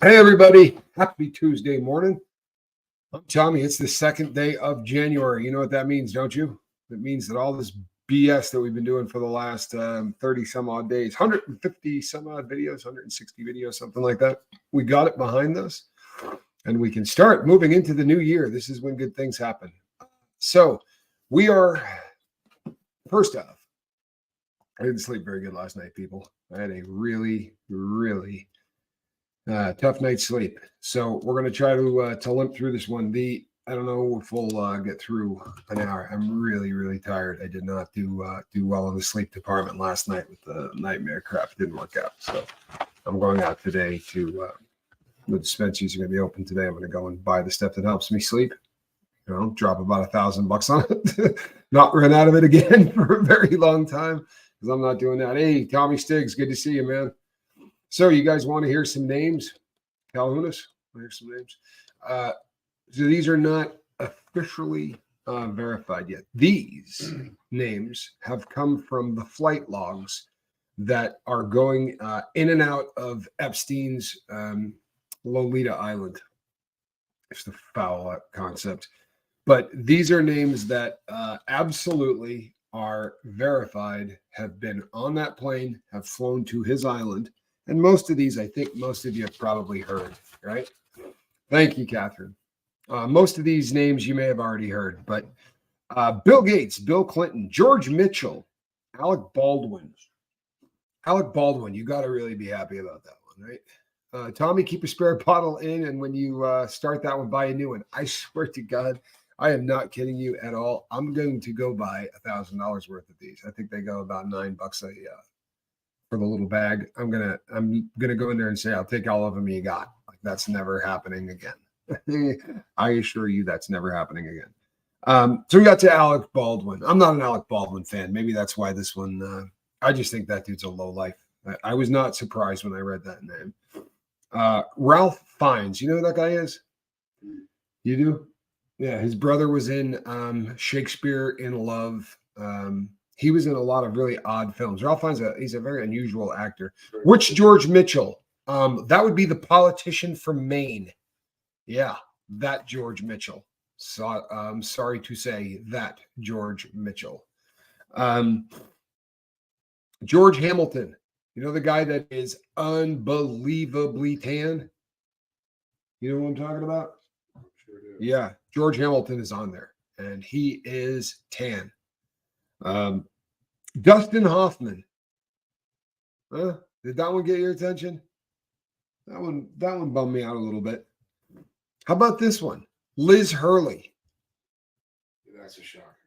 Hey, everybody. Happy Tuesday morning. I'm Tommy. It's the second day of January. You know what that means, don't you? It means that all this BS that we've been doing for the last 30 some odd days, 150 some odd videos, 160 videos, something like that. We got it behind us and we can start moving into the new year. This is when good things happen. So we are, first off, I didn't sleep very good last night, people. I had a really tough night's sleep. So we're going to try to limp through this one. I don't know if we'll get through an hour. I'm really tired. I did not do well in the sleep department last night with the nightmare crap. It didn't work out. So I'm going out today to the dispensaries are going to be open today. I'm going to go and buy the stuff that helps me sleep. You know, drop about $1,000 on it. Not run out of it again for a very long time because I'm not doing that. Hey, Tommy Stiggs, good to see you, man. So you guys want to hear some names? Calhounis, hear some names. So these are not officially verified yet. These names have come from the flight logs that are going in and out of Epstein's Lolita Island. It's the foul concept. But these are names that absolutely are verified, have been on that plane, have flown to his island. And most of these, I think most of you have probably heard, right? Thank you, Catherine. Most of these names you may have already heard, but Bill Gates, Bill Clinton, George Mitchell, Alec Baldwin. Alec Baldwin, you got to really be happy about that one, right? Tommy, keep a spare bottle in, and when you start that one, buy a new one. I swear to God, I am not kidding you at all. I'm going to go buy $1,000 worth of these. I think they go about $9 for the little bag. I'm gonna go in there and say, I'll take all of them you got. Like, that's never happening again. I assure you that's never happening again. So we got to Alec Baldwin. I'm not an Alec Baldwin fan. Maybe that's why this one, I just think that dude's a low life. I was not surprised when I read that name. Ralph Fiennes. You know who that guy is? You do? Yeah, his brother was in Shakespeare in Love. He was in a lot of really odd films. Ralph Fiennes, he's a very unusual actor. Which George Mitchell? That would be the politician from Maine. Yeah, that George Mitchell. So, sorry to say that George Mitchell. George Hamilton. You know the guy that is unbelievably tan? You know what I'm talking about? Sure do. Yeah, George Hamilton is on there, and he is tan. Dustin Hoffman. Did that one get your attention? That one bummed me out a little bit. How about this one? Liz Hurley. That's a shocker.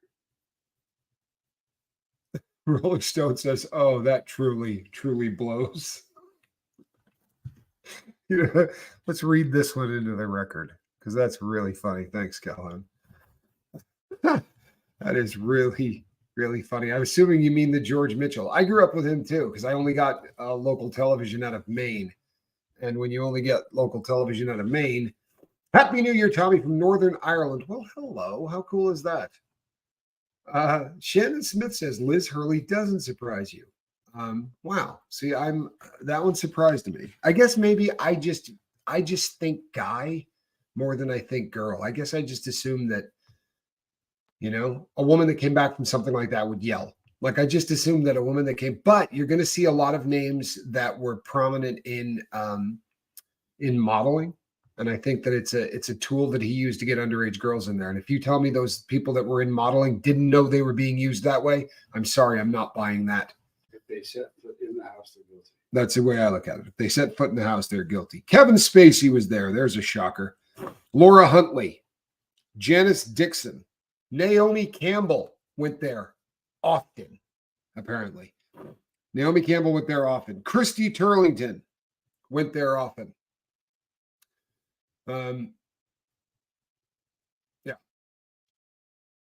Rolling Stone says, oh, that truly blows. Let's read this one into the record because that's really funny. Thanks, Calhoun. That is really funny. I'm assuming you mean the George Mitchell. I grew up with him too because I only got local television out of Maine. And when you only get local television out of Maine, Happy New Year, Tommy from Northern Ireland. Well, hello. How cool is that? Shannon Smith says Liz Hurley doesn't surprise you. Wow. See, that one surprised me. I guess maybe I just think guy more than I think girl. I guess I just assume that, you know, a woman that came back from something like that would yell. Like, I just assumed that a woman that came, but you're going to see a lot of names that were prominent in modeling. And I think that it's a tool that he used to get underage girls in there. And if you tell me those people that were in modeling didn't know they were being used that way, I'm sorry, I'm not buying that. If they set foot in the house, they're guilty. That's the way I look at it. If they set foot in the house, they're guilty. Kevin Spacey was there. There's a shocker. Laura Huntley, Janice Dixon, Naomi Campbell went there often, apparently. Naomi Campbell went there often. Christy Turlington went there often. Yeah.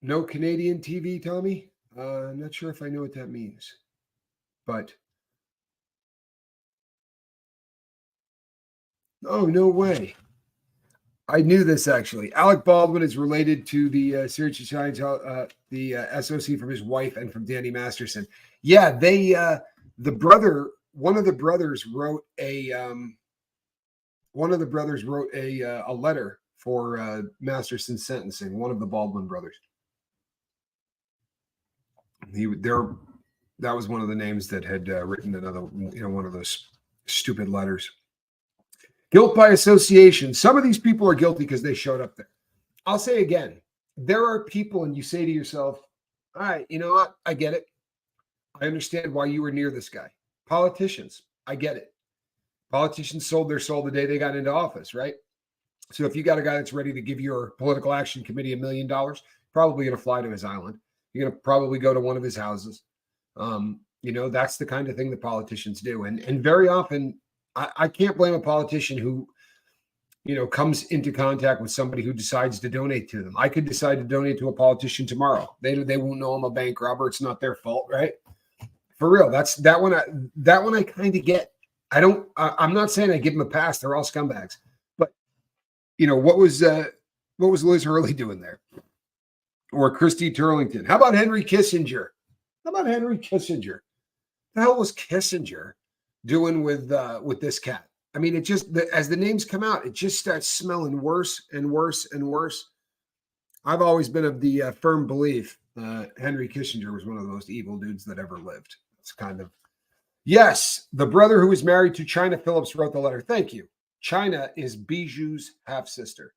No Canadian TV, Tommy? I'm not sure if I know what that means. But, oh, no way. I knew this, actually. Alec Baldwin is related to the Search of Scientology, the SOC from his wife and from Danny Masterson. Yeah, one of the brothers wrote a one of the brothers wrote a letter for Masterson's sentencing. One of the Baldwin brothers. That was one of the names that had written another, one of those stupid letters. Guilt by association. Some of these people are guilty because they showed up there. I'll say again, there are people, and you say to yourself, all right, you know what? I get it. I understand why you were near this guy. Politicians, I get it. Politicians sold their soul the day they got into office, right? So if you got a guy that's ready to give your political action committee $1 million, probably going to fly to his island. You're going to probably go to one of his houses. That's the kind of thing that politicians do. And very often, I can't blame a politician who, comes into contact with somebody who decides to donate to them. I could decide to donate to a politician tomorrow. They won't know I'm a bank robber. It's not their fault, right? For real. That one I kind of get. I'm not saying I give them a pass. They're all scumbags. But what was Liz Hurley doing there? Or Christy Turlington? How about Henry Kissinger? The hell was Kissinger doing with this cat? I mean, it just, as the names come out, it just starts smelling worse and worse and worse. I've always been of the firm belief Henry Kissinger was one of the most evil dudes that ever lived. It's kind of, yes, the brother who was married to China Phillips wrote the letter. Thank you. China is Bijou's half-sister.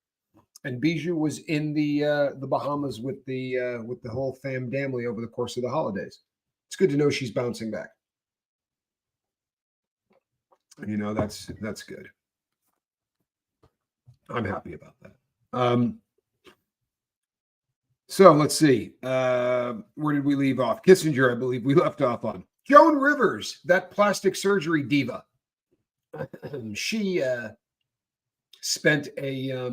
And Bijou was in the Bahamas with the whole family over the course of the holidays. It's good to know she's bouncing back. That's good. I'm happy about that. So let's see. Where did we leave off? Kissinger, I believe we left off on. Joan Rivers, that plastic surgery diva. She spent a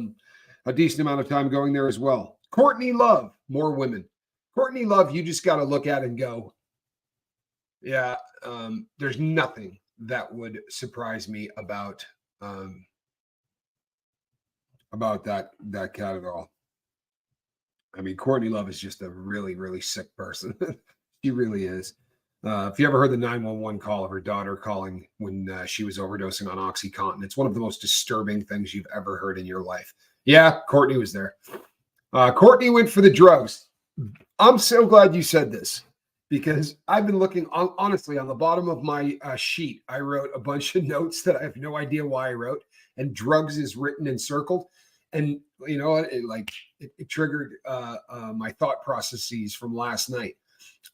decent amount of time going there as well. Courtney Love, more women. Courtney Love, you just got to look at and go, yeah, there's nothing that would surprise me about that cat at all. I mean, Courtney Love is just a really, really sick person. She really is. If you ever heard the 911 call of her daughter calling when she was overdosing on OxyContin, it's one of the most disturbing things you've ever heard in your life. Yeah, Courtney was there. Courtney went for the drugs. I'm so glad you said this because I've been looking, honestly, on the bottom of my sheet. I wrote a bunch of notes that I have no idea why I wrote, and drugs is written and circled. And you know what? It triggered my thought processes from last night.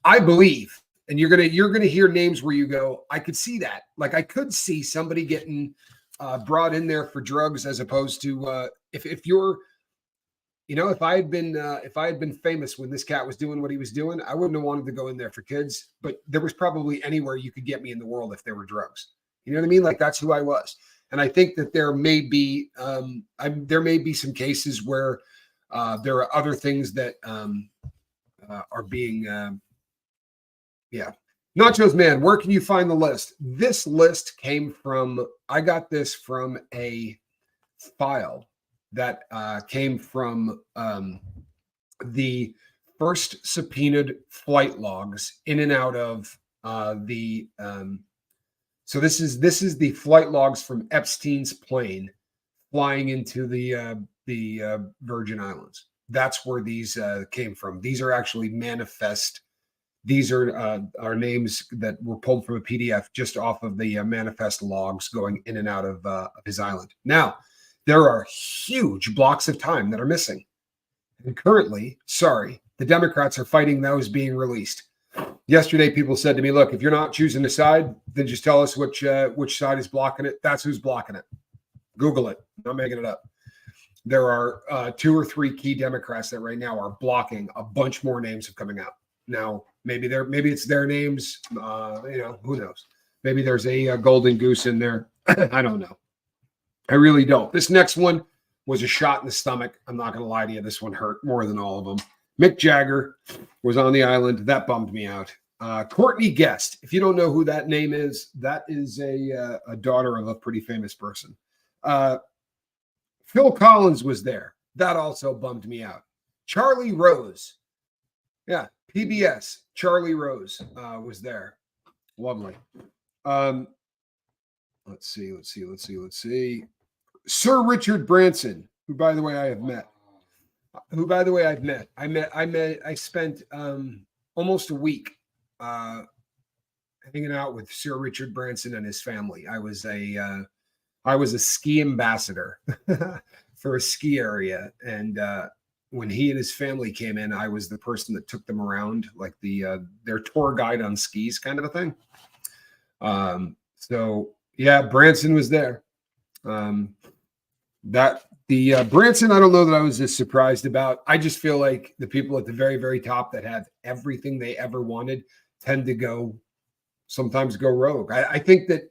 I believe, and you're gonna hear names where you go, I could see that. Like I could see somebody getting brought in there for drugs as opposed to if you're, if I had been famous when this cat was doing what he was doing, I wouldn't have wanted to go in there for kids. But there was probably anywhere you could get me in the world if there were drugs. You know what I mean? Like that's who I was. And I think that there may be some cases where there are other things that are being, Nachos Man, where can you find the list? This list I got this from a file that came from the first subpoenaed flight logs in and out of so this is the flight logs from Epstein's plane flying into the Virgin Islands. That's where these came from. These are actually manifest. These are names that were pulled from a PDF just off of the manifest logs going in and out of his island. Now, there are huge blocks of time that are missing. And currently, the Democrats are fighting those being released. Yesterday, people said to me, look, if you're not choosing a side, then just tell us which side is blocking it. That's who's blocking it. Google it. I'm not making it up. There are 2 or 3 key Democrats that right now are blocking. A bunch more names are coming out. Now, maybe it's their names. Who knows? Maybe there's a golden goose in there. I don't know. I really don't. This next one was a shot in the stomach. I'm not going to lie to you. This one hurt more than all of them. Mick Jagger was on the island. That bummed me out. Courtney Guest. If you don't know who that name is, that is a daughter of a pretty famous person. Phil Collins was there. That also bummed me out. Charlie Rose. Yeah, PBS. Charlie Rose was there. Lovely. Let's see. Sir Richard Branson, who, by the way, I have met. I spent almost a week hanging out with Sir Richard Branson and his family. I was a ski ambassador for a ski area, and when he and his family came in, I was the person that took them around, like their tour guide on skis, kind of a thing. So yeah, Branson was there. Branson, I don't know that I was as surprised about. I just feel like the people at the very, very top that have everything they ever wanted tend to sometimes go rogue. I think that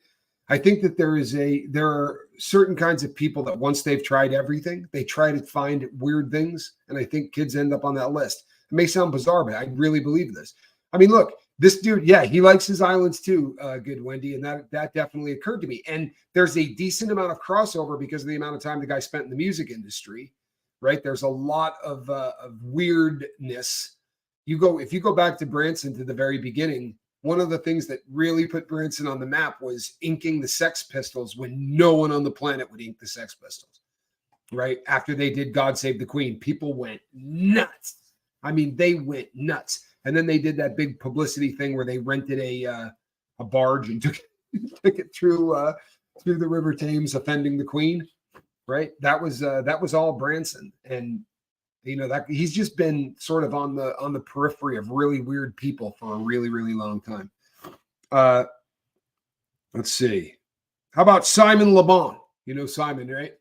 there are certain kinds of people that once they've tried everything, they try to find weird things. And I think kids end up on that list. It may sound bizarre, but I really believe this. I mean, look, this dude, yeah, he likes his islands too, good Wendy. And that definitely occurred to me. And there's a decent amount of crossover because of the amount of time the guy spent in the music industry, right? There's a lot of weirdness. If you go back to Branson to the very beginning, one of the things that really put Branson on the map was inking the Sex Pistols when no one on the planet would ink the Sex Pistols, right? After they did God Save the Queen, people went nuts. I mean, they went nuts. And then they did that big publicity thing where they rented a barge and took it through the River Thames, offending the Queen, right? That was all Branson. And that he's just been sort of on the periphery of really weird people for a really, really long time. Let's see. How about Simon Le Bon? You know Simon, right?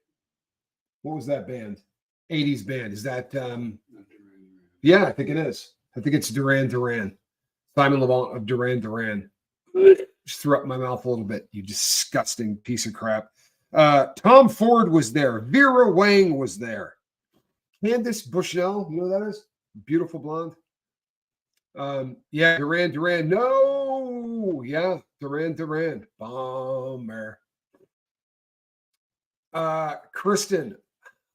What was that band? 80s band. Is that yeah, I think it is. I think it's Duran Duran. Simon Le Bon of Duran Duran. Just threw up my mouth a little bit, you disgusting piece of crap. Tom Ford was there. Vera Wang was there. Candice Bushnell, you know who that is? Beautiful blonde. Yeah, Duran Duran. No, yeah, Duran Duran. Bummer. Kristen,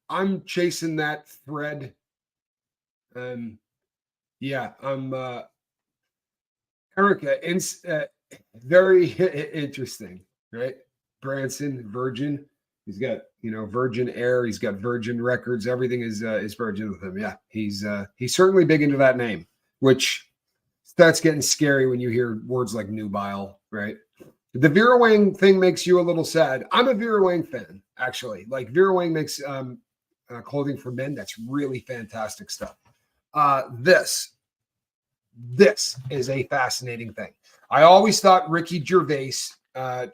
I'm chasing that thread. Yeah, I'm Erica. Very interesting, right? Branson, Virgin. He's got, Virgin Air. He's got Virgin Records. Everything is Virgin with him. Yeah, he's certainly big into that name, which starts getting scary when you hear words like nubile, right? The Vera Wang thing makes you a little sad. I'm a Vera Wang fan, actually. Like Vera Wang makes clothing for men. That's really fantastic stuff. This is a fascinating thing. I always thought Ricky Gervais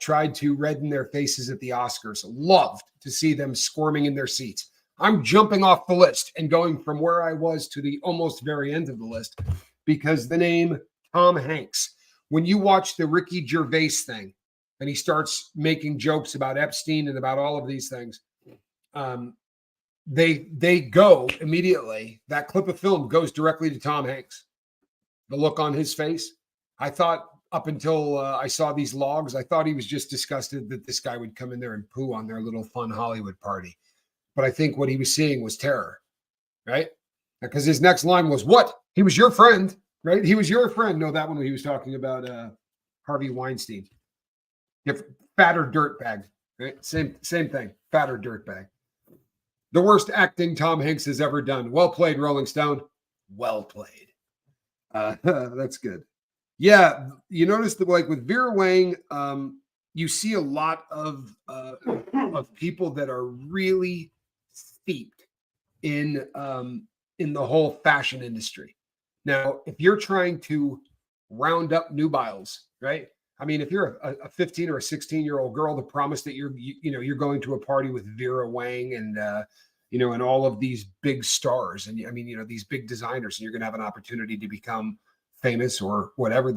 tried to redden their faces at the Oscars. Loved to see them squirming in their seats. I'm jumping off the list and going from where I was to the almost very end of the list because the name Tom Hanks, when you watch the Ricky Gervais thing and he starts making jokes about Epstein and about all of these things, they go immediately. That clip of film goes directly to Tom Hanks. The look on his face. I thought up until I saw these logs, I thought he was just disgusted that this guy would come in there and poo on their little fun Hollywood party. But I think what he was seeing was terror, right? Because his next line was, "What? He was your friend, right? He was your friend." No, that one he was talking about Harvey Weinstein. Fatter dirtbag, right? Same thing. Fatter dirtbag. The worst acting Tom Hanks has ever done. Well played, Rolling Stone. Well played. That's good. Yeah, you notice that, like with Vera Wang, you see a lot of people that are really steeped in the whole fashion industry. Now, if you're trying to round up nubiles, right? I mean, if you're a 15 or a 16-year-old girl to promise that you're going to a party with Vera Wang and and all of these big stars, and I mean, these big designers, and you're going to have an opportunity to become famous or whatever.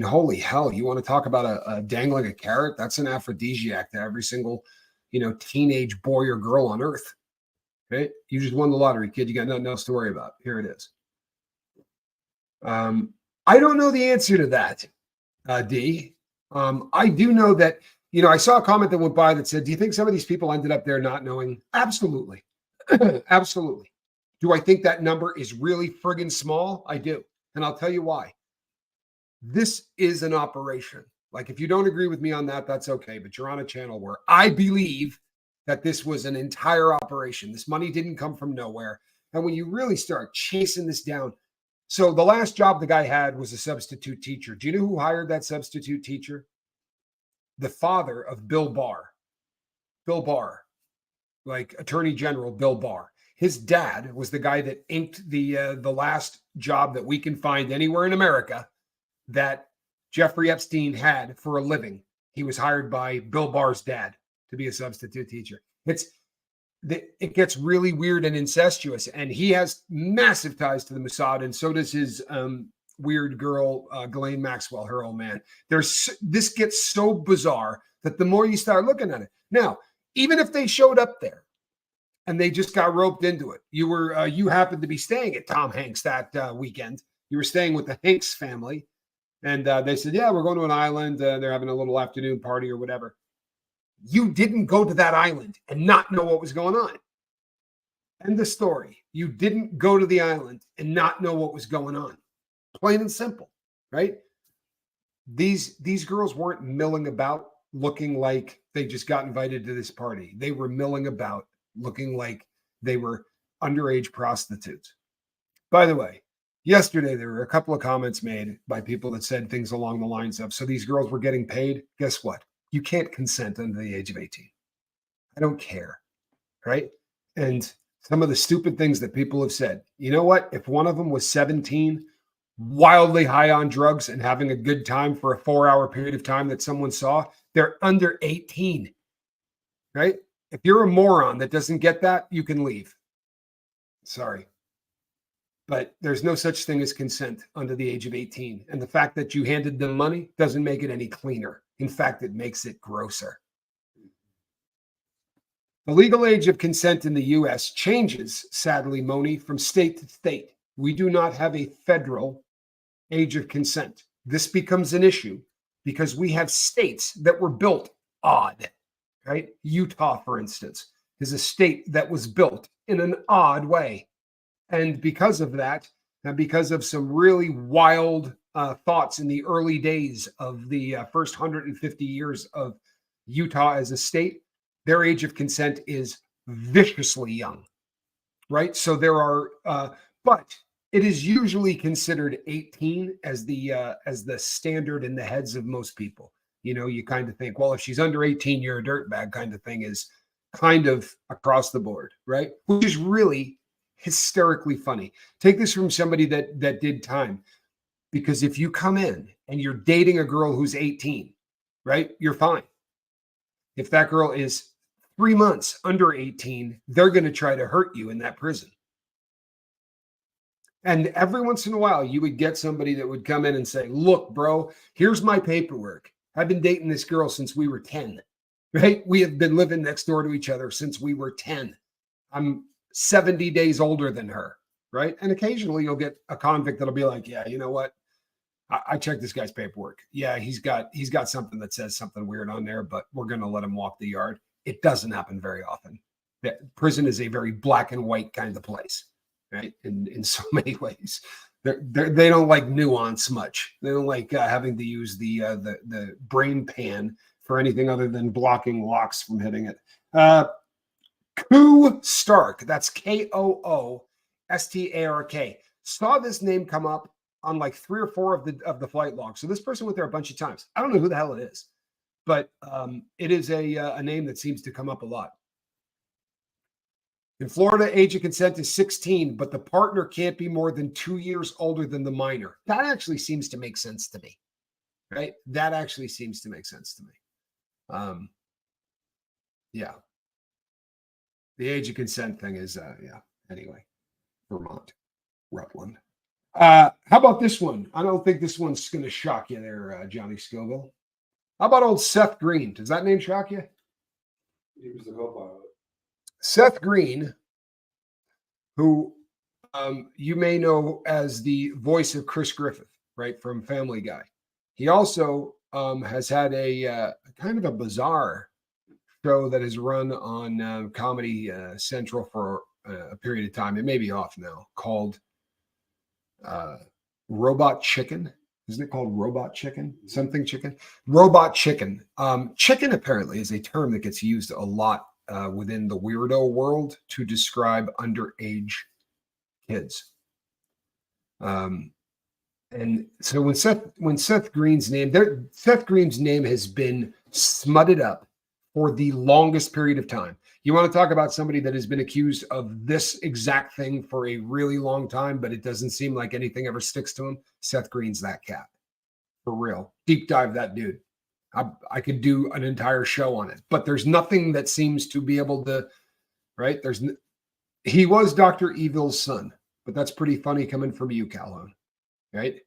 Holy hell, you want to talk about a dangling a carrot? That's an aphrodisiac to every single, teenage boy or girl on earth. Right? You just won the lottery, kid. You got nothing else to worry about. Here it is. I don't know the answer to that, D. I do know that, I saw a comment that went by that said, do you think some of these people ended up there not knowing? Absolutely. Absolutely. Do I think that number is really friggin' small? I do. And I'll tell you why. This is an operation. Like, if you don't agree with me on that, that's okay. But you're on a channel where I believe that this was an entire operation. This money didn't come from nowhere. And when you really start chasing this down, so the last job the guy had was a substitute teacher. Do you know who hired that substitute teacher? The father of Bill Barr. Bill Barr, like Attorney General Bill Barr. His dad was the guy that inked the last job that we can find anywhere in America that Jeffrey Epstein had for a living. He was hired by Bill Barr's dad to be a substitute teacher. It gets really weird and incestuous, and he has massive ties to the Mossad, and so does his weird girl, Ghislaine Maxwell, her old man. This gets so bizarre that the more you start looking at it. Now, even if they showed up there and they just got roped into it, you happened to be staying at Tom Hanks that weekend. You were staying with the Hanks family, and they said, yeah, we're going to an island. They're having a little afternoon party or whatever. You didn't go to that island and not know what was going on. End of story. You didn't go to the island and not know what was going on. Plain and simple, right? These girls weren't milling about looking like they just got invited to this party. They were milling about looking like they were underage prostitutes. By the way, yesterday there were a couple of comments made by people that said things along the lines of, so these girls were getting paid. Guess what? You can't consent under the age of 18. I don't care, right? And some of the stupid things that people have said, you know what? If one of them was 17, wildly high on drugs and having a good time for a 4-hour period of time that someone saw, they're under 18, right? If you're a moron that doesn't get that, you can leave. Sorry. But there's no such thing as consent under the age of 18. And the fact that you handed them money doesn't make it any cleaner. In fact, it makes it grosser. The legal age of consent in the U.S. changes, sadly, Moni, from state to state. We do not have a federal age of consent. This becomes an issue because we have states that were built odd, right? Utah, for instance, is a state that was built in an odd way. And because of that, and because of some really wild thoughts in the early days of the first 150 years of Utah as a state, their age of consent is viciously young, right? So there are, but it is usually considered 18 as the standard in the heads of most people. You know, you kind of think, well, if she's under 18, you're a dirtbag kind of thing is kind of across the board, right? Which is really hysterically funny. Take this from somebody that did time. Because if you come in and you're dating a girl who's 18, right, you're fine. If that girl is 3 months under 18, they're going to try to hurt you in that prison. And every once in a while, you would get somebody that would come in and say, look, bro, here's my paperwork. I've been dating this girl since we were 10, right? We have been living next door to each other since we were 10. I'm 70 days older than her, right? And occasionally you'll get a convict that'll be like, yeah, you know what? I checked this guy's paperwork. Yeah, he's got something that says something weird on there, but we're going to let him walk the yard. It doesn't happen very often. Prison is a very black and white kind of place, right? In so many ways, they don't like nuance much. They don't like having to use the brain pan for anything other than blocking locks from hitting it. Koo Stark, that's Koostark. Saw this name come up on like 3 or 4 of the flight logs. So this person went there a bunch of times. I don't know who the hell it is, but it is a name that seems to come up a lot. In Florida, age of consent is 16, but the partner can't be more than 2 years older than the minor. That actually seems to make sense to me, right? That actually seems to make sense to me. Yeah. The age of consent thing is, anyway, Vermont, Rutland. How about this one? I don't think this one's going to shock you there, Johnny Scoville. How about old Seth Green? Does that name shock you? He was the co-pilot. Seth Green, who you may know as the voice of Chris Griffith, right, from Family Guy. He also has had a kind of a bizarre show that has run on Comedy Central for a period of time. It may be off now, called Robot Chicken. Isn't it called Robot Chicken? Something Chicken? Robot Chicken. Chicken apparently is a term that gets used a lot within the weirdo world to describe underage kids. And so when Seth Green's name has been smutted up for the longest period of time. You want to talk about somebody that has been accused of this exact thing for a really long time, but it doesn't seem like anything ever sticks to him. Seth Green's that cat. For real. Deep dive that dude. I could do an entire show on it, but there's nothing that seems to be able to, right? He was Dr. Evil's son, but that's pretty funny coming from you, Calhoun, right?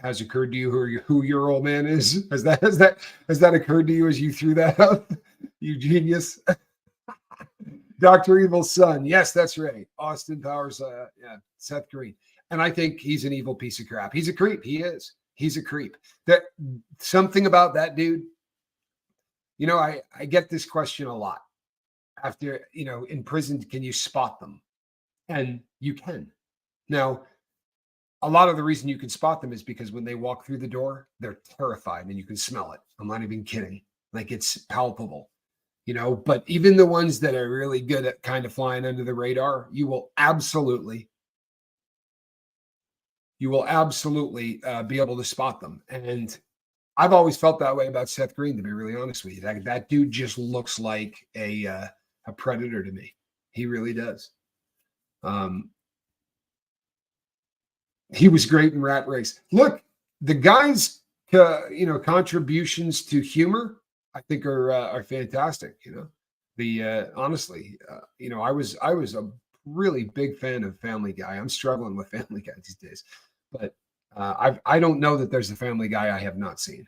Has occurred to you who your old man is? Has that occurred to you as you threw that out? You genius. Dr. Evil's son. Yes, that's right. Austin Powers. Yeah, Seth Green. And I think he's an evil piece of crap. He's a creep. He is. He's a creep. That something about that dude. You know, I get this question a lot. After, in prison, can you spot them? And you can. Now, a lot of the reason you can spot them is because when they walk through the door, they're terrified and you can smell it. I'm not even kidding. Like, it's palpable, but even the ones that are really good at kind of flying under the radar, you will absolutely be able to spot them. And I've always felt that way about Seth Green, to be really honest with you. That dude just looks like a predator to me. He really does. He was great in Rat Race. Look, the guy's contributions to humor, I think, are fantastic. Honestly, I was a really big fan of Family Guy. I'm struggling with Family Guy these days, but I don't know that there's a Family Guy I have not seen.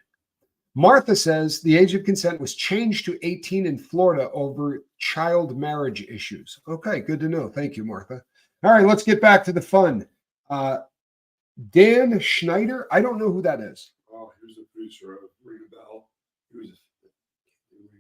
Martha says the age of consent was changed to 18 in Florida over child marriage issues. Okay, good to know. Thank you, Martha. All right, let's get back to the fun. Dan Schneider, I don't know who that is. Oh, he was a producer of Ring a Bell. Ring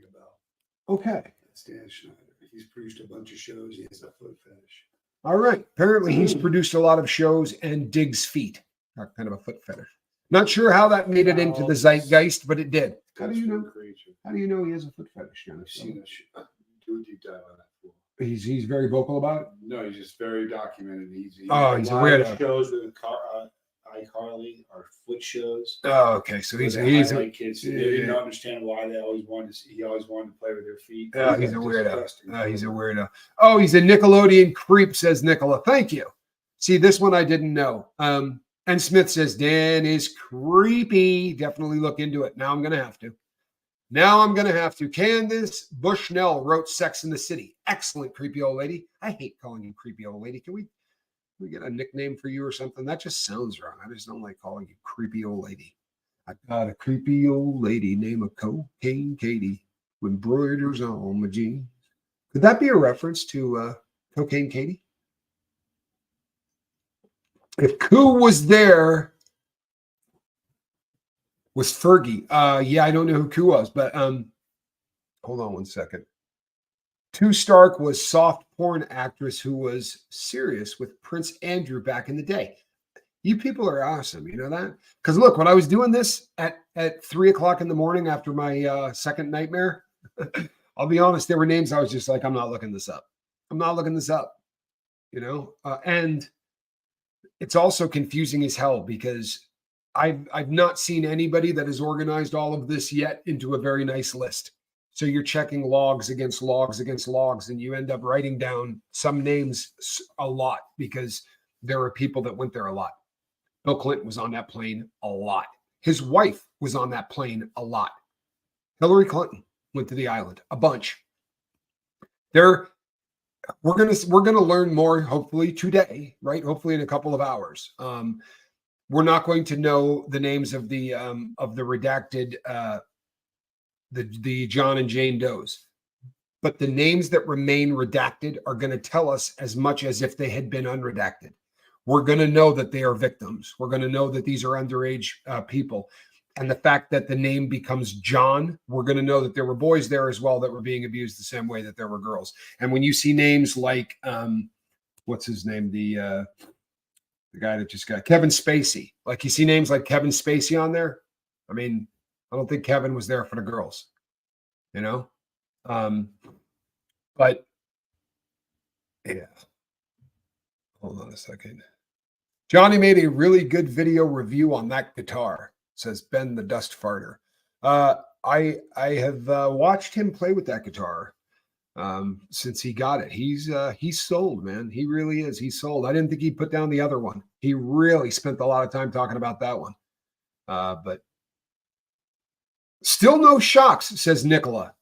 a Bell. Okay. That's Dan Schneider. He's produced a bunch of shows. He has a foot fetish. All right. Apparently he's produced a lot of shows and digs feet. Kind of a foot fetish. Not sure how that made it into the zeitgeist, but it did. How do you know he has a foot fetish, John? I've seen do a deep dive on that. He's very vocal about it? No, he's just very documented. He's a weirdo. Shows with iCarly are foot shows. Oh, okay. So he's kids. They didn't understand why he always wanted to play with their feet. He's a weirdo. He's a weirdo. Oh, he's a Nickelodeon creep, says Nicola. Thank you. See, this one I didn't know. And Smith says, Dan is creepy. Definitely look into it. Now I'm going to have to. Candace Bushnell wrote Sex in the City. Excellent, creepy old lady. I hate calling you creepy old lady. Can we get a nickname for you or something? That just sounds wrong. I just don't like calling you creepy old lady. I got a creepy old lady named Cocaine Katie with embroiders on my jeans. Could that be a reference to Cocaine Katie? If Koo was there, was Fergie. Yeah, I don't know who Koo was, but hold on one second. Tu Stark was soft porn actress who was serious with Prince Andrew back in the day. You people are awesome. You know that? Because look, when I was doing this at 3:00 in the morning after my second nightmare, I'll be honest, there were names I was just like, I'm not looking this up. And it's also confusing as hell because I've not seen anybody that has organized all of this yet into a very nice list. So you're checking logs against logs against logs, and you end up writing down some names a lot because there are people that went there a lot. Bill Clinton was on that plane a lot. His wife was on that plane a lot. Hillary Clinton went to the island a bunch. We're gonna learn more hopefully today, right? Hopefully in a couple of hours. We're not going to know the names of the redacted, the John and Jane Does, but the names that remain redacted are going to tell us as much as if they had been unredacted. We're going to know that they are victims. We're going to know that these are underage people. And the fact that the name becomes John, we're going to know that there were boys there as well that were being abused the same way that there were girls. And when you see names like, what's his name? The guy that just got Kevin Spacey, like you see names like Kevin Spacey on there. I mean, I don't think Kevin was there for the girls, But yeah, hold on a second. Johnny made a really good video review on that guitar, says Ben the Dust Farter. I have watched him play with that guitar since he got it. He's sold, man. He really is. He's sold. I didn't think he'd put down the other one. He really spent a lot of time talking about that one. But still no shocks, says Nicola.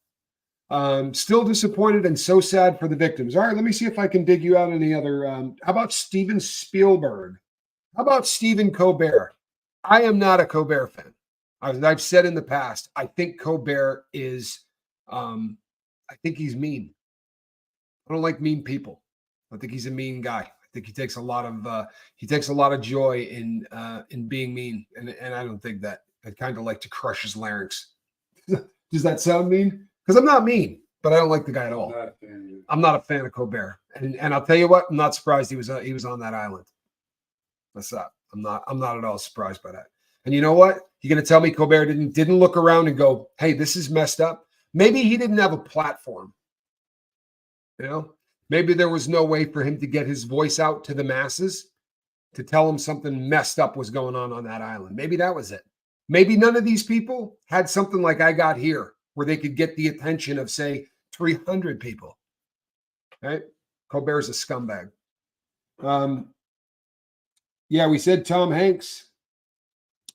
Still disappointed and so sad for the victims. All right, let me see if I can dig you out any other. How about Steven Spielberg? How about Stephen Colbert? I am not a Colbert fan. I've said in the past, I think Colbert is, I think he's mean. I don't like mean people. I think he's a mean guy. I think he takes a lot of joy in being mean, and I don't think that. I'd kind of like to crush his larynx. Does that sound mean? Because I'm not mean, but I don't like the guy at all. I'm not a fan of Colbert, and I'll tell you what, I'm not surprised he was on that island. That's not. I'm not at all surprised by that. And you know what? You're going to tell me Colbert didn't look around and go, "Hey, this is messed up." Maybe he didn't have a platform. You know, maybe there was no way for him to get his voice out to the masses to tell them something messed up was going on that island. Maybe that was it. Maybe none of these people had something like I got here where they could get the attention of, say, 300 people. Right? Colbert's a scumbag. Yeah, we said Tom Hanks.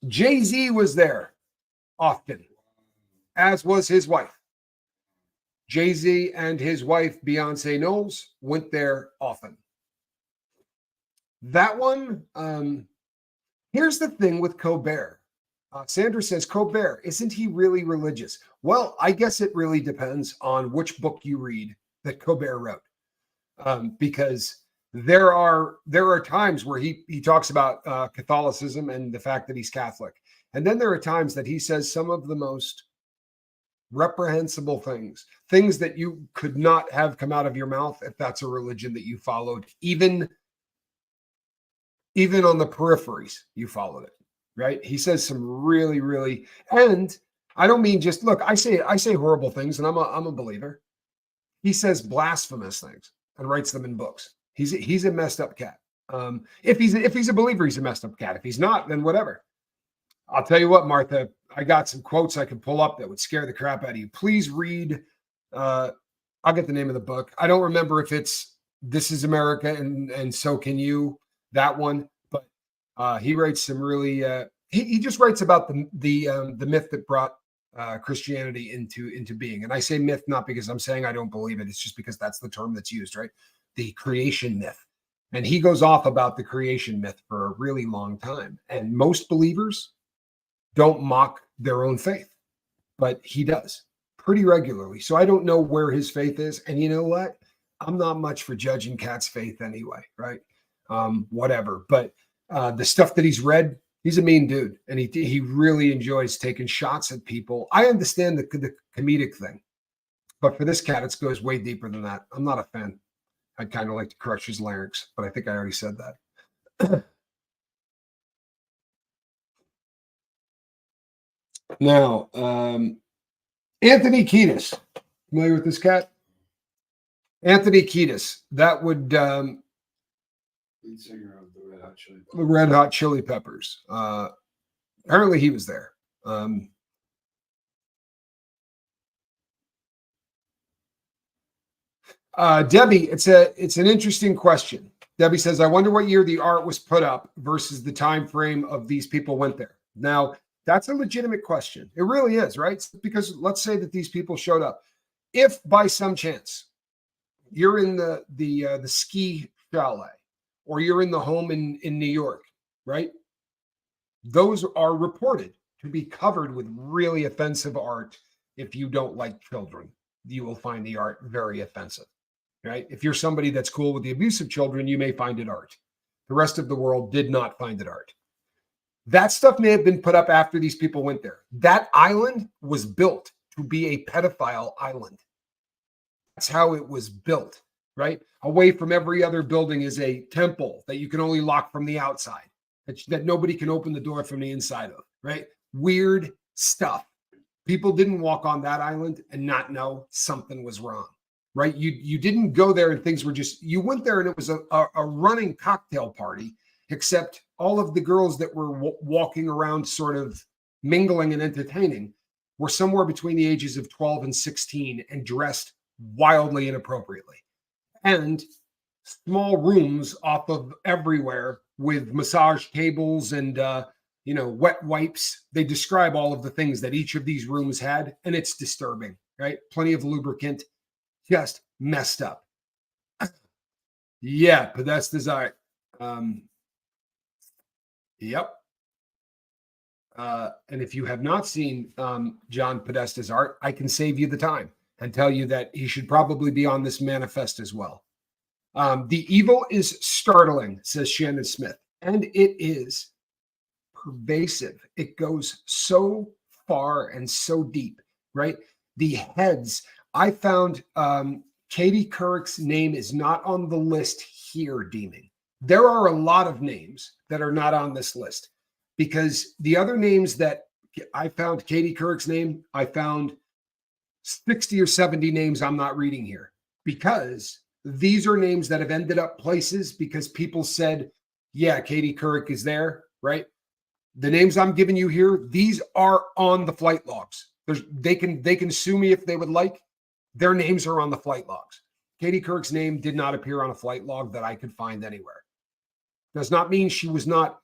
Jay-Z was there often, as was his wife. Jay-Z and his wife, Beyonce Knowles, went there often. That one, here's the thing with Colbert. Sandra says, Colbert, isn't he really religious? Well, I guess it really depends on which book you read that Colbert wrote. Because there are times where he talks about Catholicism and the fact that he's Catholic. And then there are times that he says some of the most reprehensible things that you could not have come out of your mouth if that's a religion that you followed, even on the peripheries, you followed it, right? He says some really, really, and I don't mean just look, I say horrible things, and I'm a believer. He says blasphemous things and writes them in books. He's a messed up cat. If he's a believer, he's a messed up cat. If he's not, then whatever. I'll tell you what, Martha, I got some quotes I could pull up that would scare the crap out of you. Please read. I'll get the name of the book. I don't remember if it's This Is America and So Can You, that one. But he writes some really. He just writes about the myth that brought Christianity into being. And I say myth not because I'm saying I don't believe it. It's just because that's the term that's used, right? The creation myth. And he goes off about the creation myth for a really long time. And most believers don't mock their own faith, but he does pretty regularly. So I don't know where his faith is. And you know what? I'm not much for judging Cat's faith anyway, right? Whatever. But the stuff that he's read, he's a mean dude. And he really enjoys taking shots at people. I understand the comedic thing, but for this cat, it goes way deeper than that. I'm not a fan. I'd kind of like to crush his larynx, but I think I already said that. Now, Anthony Kiedis, familiar with this cat? Anthony Kiedis, that would Lead singer of the Red Hot Chili Peppers. Apparently, he was there. Debbie, it's an interesting question. Debbie says, I wonder what year the art was put up versus the time frame of these people went there. Now, that's a legitimate question. It really is, right? Because let's say that these people showed up. If by some chance you're in the ski chalet or you're in the home in New York, right? Those are reported to be covered with really offensive art. If you don't like children, you will find the art very offensive, right? If you're somebody that's cool with the abuse of children, you may find it art. The rest of the world did not find it art. That stuff may have been put up after these people went there. That island was built to be a pedophile island. That's how it was built, right? Away from every other building is a temple that you can only lock from the outside, that nobody can open the door from the inside of, right? Weird stuff. People didn't walk on that island and not know something was wrong. right? You didn't go there and things were just, you went there and it was a running cocktail party, except all of the girls that were walking around sort of mingling and entertaining were somewhere between the ages of 12 and 16 and dressed wildly inappropriately. And small rooms off of everywhere with massage tables and, wet wipes. They describe all of the things that each of these rooms had, and it's disturbing, right? Plenty of lubricant, just messed up. Yeah, Podesta's art. Yep. And if you have not seen John Podesta's art, I can save you the time and tell you that he should probably be on this manifest as well. The evil is startling, says Shannon Smith, and it is pervasive. It goes so far and so deep, right? The heads, I found Katie Couric's name is not on the list here, Deeming. There are a lot of names that are not on this list because the other names that I found, Katie Couric's name, I found 60 or 70 names I'm not reading here because these are names that have ended up places because people said, yeah, Katie Couric is there, right? The names I'm giving you here, these are on the flight logs. They can sue me if they would like. Their names are on the flight logs. Katie Couric's name did not appear on a flight log that I could find anywhere. Does not mean she was not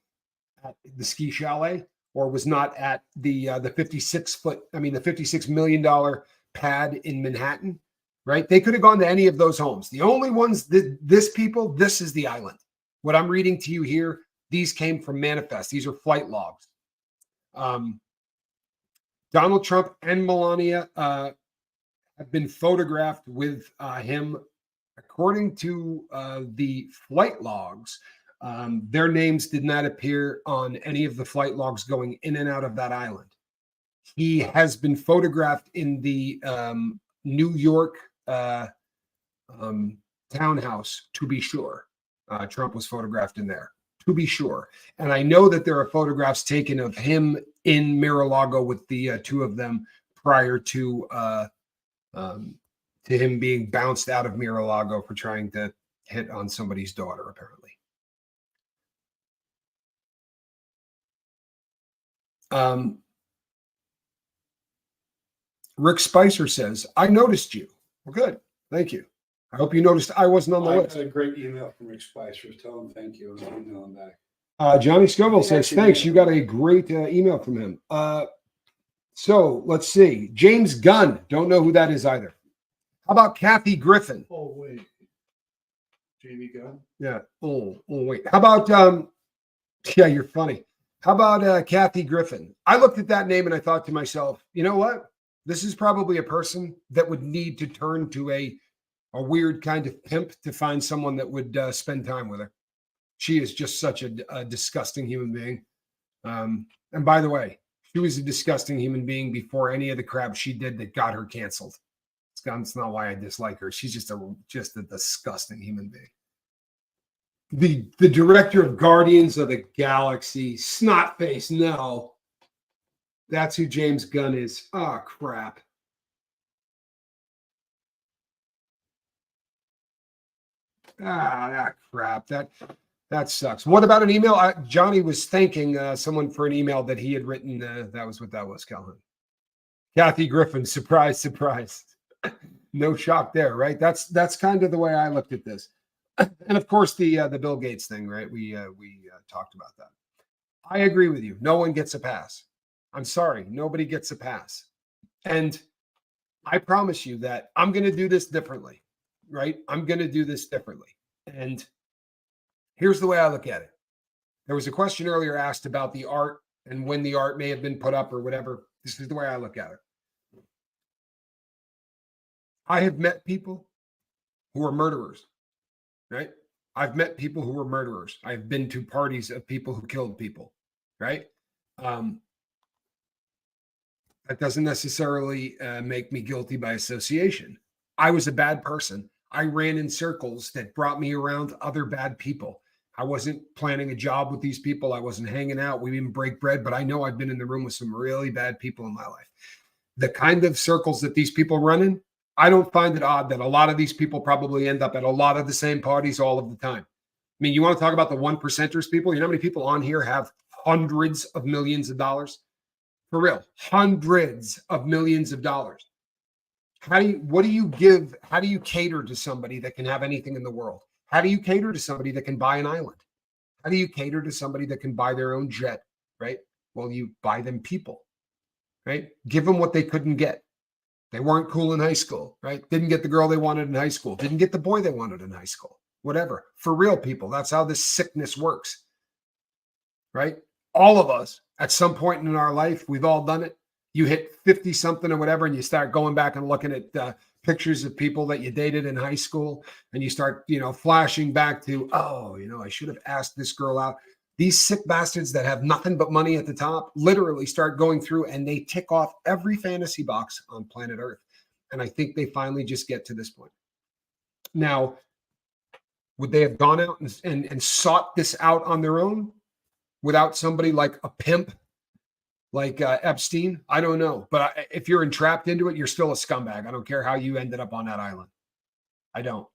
at the ski chalet or was not at the $56 million pad in Manhattan, right? They could have gone to any of those homes. The only ones that this is the island. What I'm reading to you here, these came from manifest. These are flight logs. Donald Trump and Melania have been photographed with him. According to the flight logs, their names did not appear on any of the flight logs going in and out of that island. He has been photographed in the New York townhouse, to be sure. Trump was photographed in there, to be sure. And I know that there are photographs taken of him in Mar-a-Lago with the two of them prior to him being bounced out of Mar-a-Lago for trying to hit on somebody's daughter, apparently. Rick Spicer says, I noticed you. Well, good. Thank you. I hope you noticed I wasn't on the list. I got a great email from Rick Spicer. Tell him thank you. I'll email him back. Johnny Scoville says, thanks. You got a great email from him. So let's see. James Gunn. Don't know who that is either. How about Kathy Griffin? Oh, wait. Jamie Gunn? Yeah. Oh, wait. How about, yeah, you're funny. How about Kathy Griffin? I looked at that name and I thought to myself, you know what? This is probably a person that would need to turn to a weird kind of pimp to find someone that would spend time with her. She is just such a disgusting human being. And by the way, she was a disgusting human being before any of the crap she did that got her canceled. It's not why I dislike her. She's just a disgusting human being. The director of Guardians of the Galaxy, Snotface, no. That's who James Gunn is. Oh, crap. That crap. That sucks. What about an email? Johnny was thanking someone for an email that he had written. That was what that was, Calhoun. Kathy Griffin, surprise, surprise. No shock there, right? That's kind of the way I looked at this. And of course, the Bill Gates thing, right? We talked about that. I agree with you. No one gets a pass. I'm sorry. Nobody gets a pass. And I promise you that I'm going to do this differently, right? I'm going to do this differently. And here's the way I look at it. There was a question earlier asked about the art and when the art may have been put up or whatever. This is the way I look at it. I have met people who are murderers, right? I've met people who were murderers. I've been to parties of people who killed people, right? That doesn't necessarily make me guilty by association. I was a bad person. I ran in circles that brought me around other bad people. I wasn't planning a job with these people. I wasn't hanging out. We didn't break bread, but I know I've been in the room with some really bad people in my life. The kind of circles that these people run in, I don't find it odd that a lot of these people probably end up at a lot of the same parties all of the time. I mean, you want to talk about the one percenters people? You know how many people on here have hundreds of millions of dollars? For real, hundreds of millions of dollars. What do you give? How do you cater to somebody that can have anything in the world? How do you cater to somebody that can buy an island? How do you cater to somebody that can buy their own jet, right? Well, you buy them people, right? Give them what they couldn't get. They weren't cool in high school, right? Didn't get the girl they wanted in high school. Didn't get the boy they wanted in high school. Whatever. For real people, that's how this sickness works, right? All of us, at some point in our life, we've all done it. You hit 50 something or whatever, and you start going back and looking at pictures of people that you dated in high school, and you start, flashing back to, oh, I should have asked this girl out. These sick bastards that have nothing but money at the top literally start going through and they tick off every fantasy box on planet Earth. And I think they finally just get to this point. Now, would they have gone out and sought this out on their own without somebody like a pimp, like Epstein? I don't know. But if you're entrapped into it, you're still a scumbag. I don't care how you ended up on that island. I don't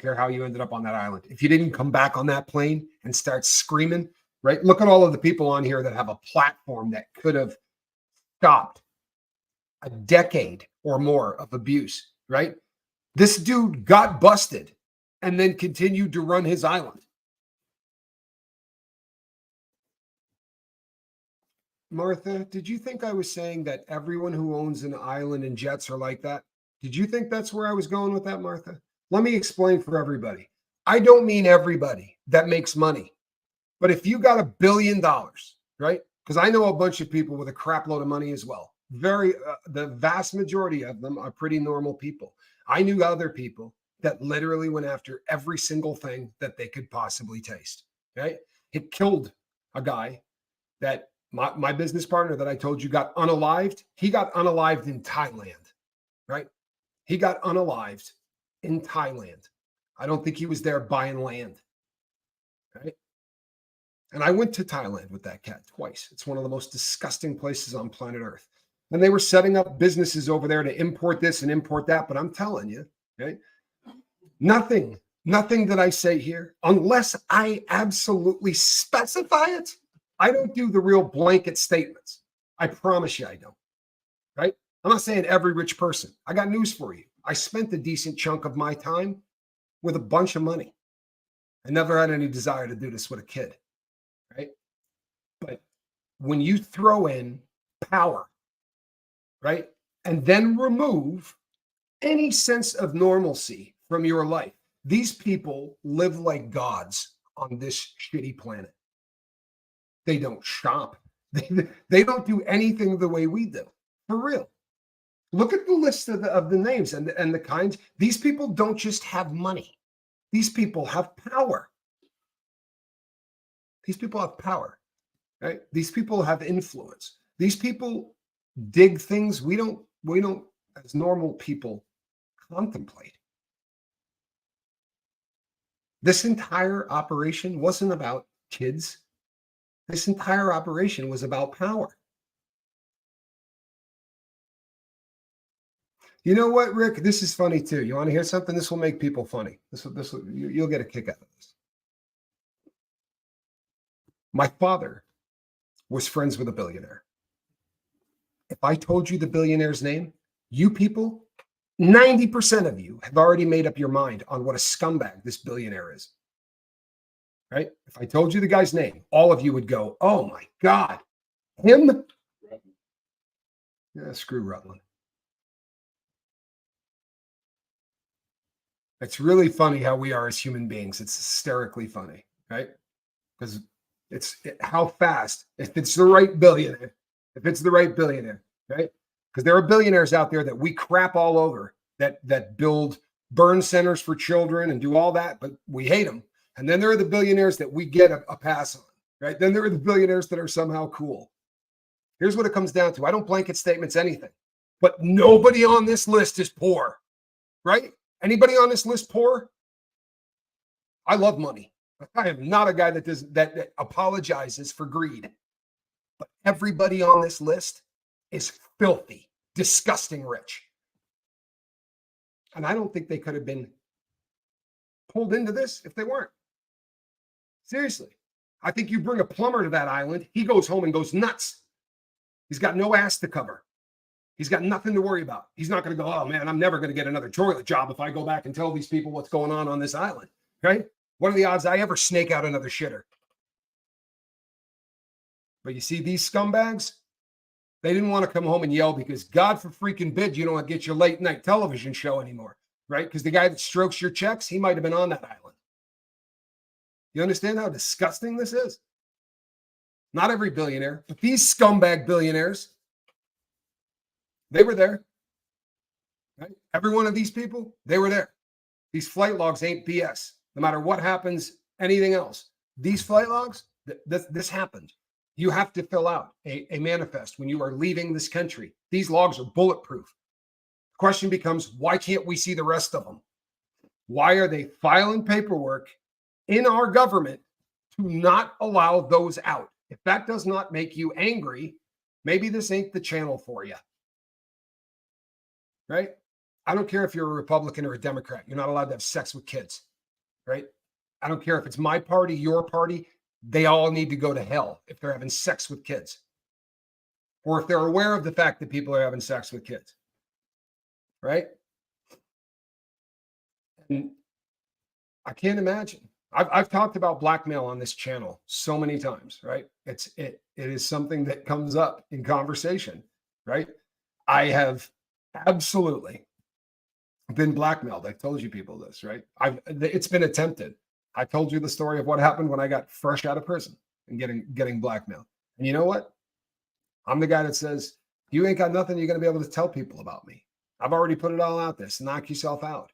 care how you ended up on that island. If you didn't come back on that plane and start screaming, right? Look at all of the people on here that have a platform that could have stopped a decade or more of abuse, right? This dude got busted and then continued to run his island. Martha, did you think I was saying that everyone who owns an island and jets are like that? Did you think that's where I was going with that, Martha? Let me explain for everybody. I don't mean everybody that makes money. But if you got $1 billion, right? Because I know a bunch of people with a crap load of money as well. The vast majority of them are pretty normal people. I knew other people that literally went after every single thing that they could possibly taste, right? It killed a guy that my business partner that I told you got unalived. He got unalived in Thailand, right? He got unalived in Thailand. I don't think he was there buying land, right? And I went to Thailand with that cat twice. It's one of the most disgusting places on planet Earth. And they were setting up businesses over there to import this and import that. But I'm telling you, okay, nothing that I say here, unless I absolutely specify it, I don't do the real blanket statements. I promise you I don't, right? I'm not saying every rich person. I got news for you. I spent a decent chunk of my time with a bunch of money. I never had any desire to do this with a kid. Right? But when you throw in power, right, and then remove any sense of normalcy from your life, these people live like gods on this shitty planet. They don't shop. They don't do anything the way we do. For real. Look at the list of the names and the kinds. These people don't just have money. These people have power. These people have power, right? These people have influence. These people dig things we don't as normal people contemplate. This entire operation wasn't about kids. This entire operation was about power. You know what, Rick? This is funny too. You want to hear something? This will make people funny. You'll get a kick out of this. My father was friends with a billionaire. If I told you the billionaire's name, you people, 90% of you have already made up your mind on what a scumbag this billionaire is. Right? If I told you the guy's name, all of you would go, oh my God, him? Yeah, screw Rutland. It's really funny how we are as human beings. It's hysterically funny, right? Because how fast, if it's the right billionaire, right? Because there are billionaires out there that we crap all over that build burn centers for children and do all that, but we hate them. And then there are the billionaires that we get a pass on, right? Then there are the billionaires that are somehow cool. Here's what it comes down to. I don't blanket statements anything, but nobody on this list is poor, right? Anybody on this list poor? I love money. I am not a guy that apologizes for greed. But everybody on this list is filthy, disgusting rich. And I don't think they could have been pulled into this if they weren't. Seriously. I think you bring a plumber to that island, he goes home and goes nuts. He's got no ass to cover. He's got nothing to worry about. He's not going to go, oh man, I'm never going to get another toilet job if I go back and tell these people what's going on this island, right? What are the odds I ever snake out another shitter? But you see these scumbags, they didn't want to come home and yell because God for freaking bid, you don't get your late night television show anymore, right? Because the guy that strokes your checks, he might have been on that island. You understand how disgusting this is? Not every billionaire, but these scumbag billionaires, they were there. Right? Every one of these people, they were there. These flight logs ain't BS. No matter what happens, anything else. These flight logs, this happened. You have to fill out a manifest when you are leaving this country. These logs are bulletproof. The question becomes, why can't we see the rest of them? Why are they filing paperwork in our government to not allow those out? If that does not make you angry, maybe this ain't the channel for you. Right? I don't care if you're a Republican or a Democrat. You're not allowed to have sex with kids. Right? I don't care if it's my party, your party. They all need to go to hell if they're having sex with kids. Or if they're aware of the fact that people are having sex with kids. Right? And I can't imagine. I've talked about blackmail on this channel so many times, right? It is something that comes up in conversation, right? I have absolutely been blackmailed. I've told you people this, right? It's been attempted. I told you the story of what happened when I got fresh out of prison and getting blackmailed. And you know what? I'm the guy that says, you ain't got nothing you're going to be able to tell people about me. I've already put it all out there. So knock yourself out.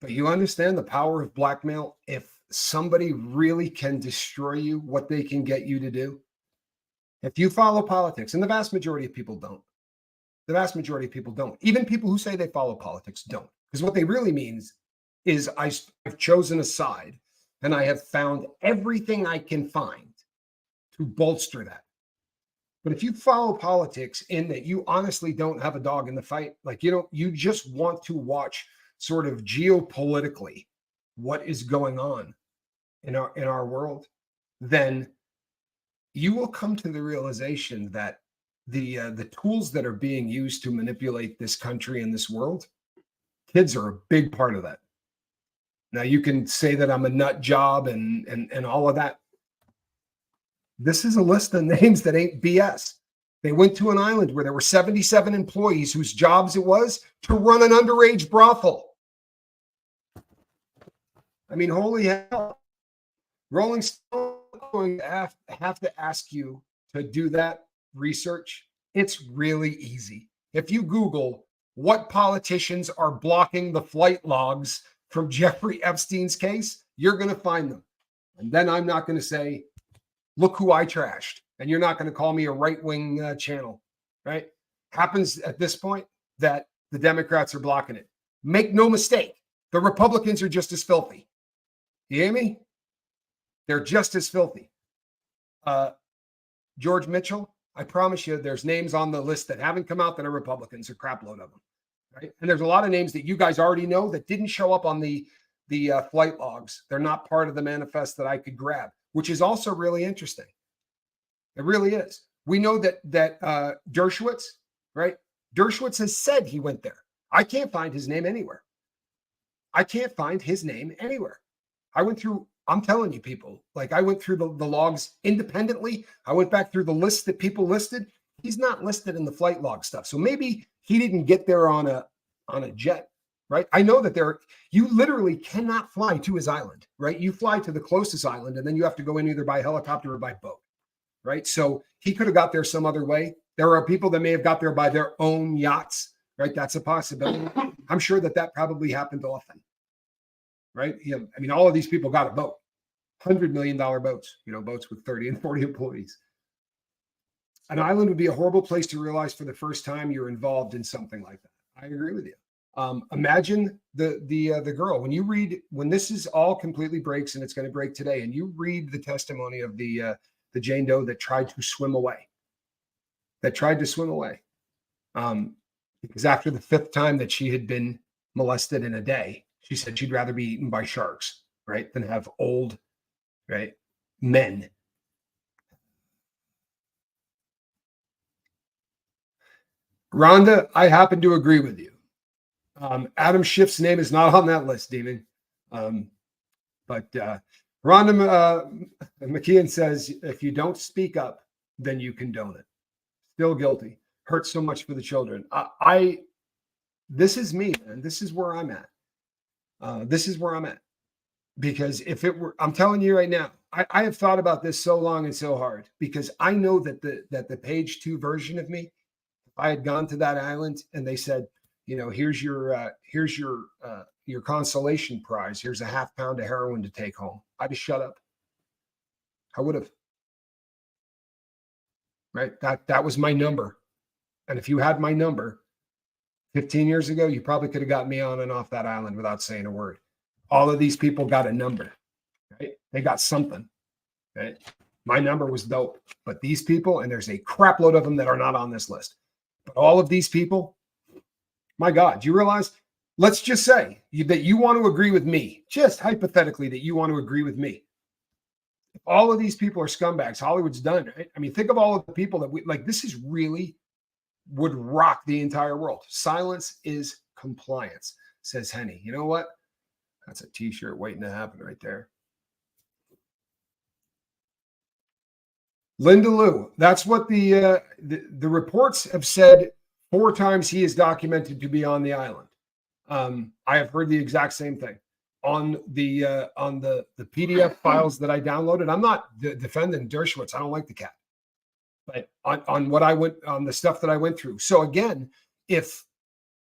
But you understand the power of blackmail? If somebody really can destroy you, what they can get you to do. If you follow politics, and the vast majority of people don't. The vast majority of people don't. Even people who say they follow politics don't. Because what they really means is I've chosen a side and I have found everything I can find to bolster that. But if you follow politics in that you honestly don't have a dog in the fight, like you just want to watch sort of geopolitically what is going on in our world, then you will come to the realization that the tools that are being used to manipulate this country and this world, kids are a big part of that. Now you can say that I'm a nut job and all of that. This is a list of names that ain't BS. They went to an island where there were 77 employees whose jobs it was to run an underage brothel. I mean, holy hell. Rolling Stone is going to have to ask you to do that research. It's really easy. If you Google what politicians are blocking the flight logs from Jeffrey Epstein's case, you're going to find them. And then I'm not going to say, look who I trashed. And you're not going to call me a right-wing channel, right? Happens at this point that the Democrats are blocking it. Make no mistake, the Republicans are just as filthy. You hear me? They're just as filthy. George Mitchell, I promise you, there's names on the list that haven't come out that are Republicans, a crap load of them, right? And there's a lot of names that you guys already know that didn't show up on the flight logs. They're not part of the manifest that I could grab, which is also really interesting. It really is. We know that Dershowitz, right? Dershowitz has said he went there. I can't find his name anywhere. I can't find his name anywhere. I'm telling you people, like I went through the logs independently. I went back through the list that people listed. He's not listed in the flight log stuff. So maybe he didn't get there on a jet, right? I know that you literally cannot fly to his island, right? You fly to the closest island and then you have to go in either by helicopter or by boat, right? So he could have got there some other way. There are people that may have got there by their own yachts, right? That's a possibility. I'm sure that probably happened often. Right? I mean, all of these people got a boat, $100 million boats, boats with 30 and 40 employees. An island would be a horrible place to realize for the first time you're involved in something like that. I agree with you. Imagine the girl when this is all completely breaks, and it's going to break today, and you read the testimony of the Jane Doe that tried to swim away. Because after the fifth time that she had been molested in a day. She said she'd rather be eaten by sharks, right, than have old, right, men. Rhonda, I happen to agree with you. Adam Schiff's name is not on that list, Demon. But Rhonda McKeon says, if you don't speak up, then you condone it. Still guilty. Hurts so much for the children. This is me, man. This is where I'm at. This is where I'm at. Because if it were, I'm telling you right now, I have thought about this so long and so hard because I know that the page 2 version of me, if I had gone to that island and they said, you know, here's your consolation prize. Here's a half pound of heroin to take home. I'd have shut up. I would have. Right? That was my number. And if you had my number 15 years ago, you probably could have got me on and off that island without saying a word. All of these people got a number. Right? They got something. Right? My number was dope. But these people, and there's a crap load of them that are not on this list. But all of these people, my God, do you realize? Let's just say that you want to agree with me, just hypothetically that you want to agree with me. If all of these people are scumbags, Hollywood's done, right? I mean, think of all of the people that we like. This is really would rock the entire world. Silence is compliance, says Henny. You know what? That's a t-shirt waiting to happen right there. Linda Lou, that's what the reports have said 4 times he is documented to be on the island. I have heard the exact same thing on the PDF files that I downloaded. I'm not defending Dershowitz. I don't like the cat, but on what I went on the stuff that I went through. So again, if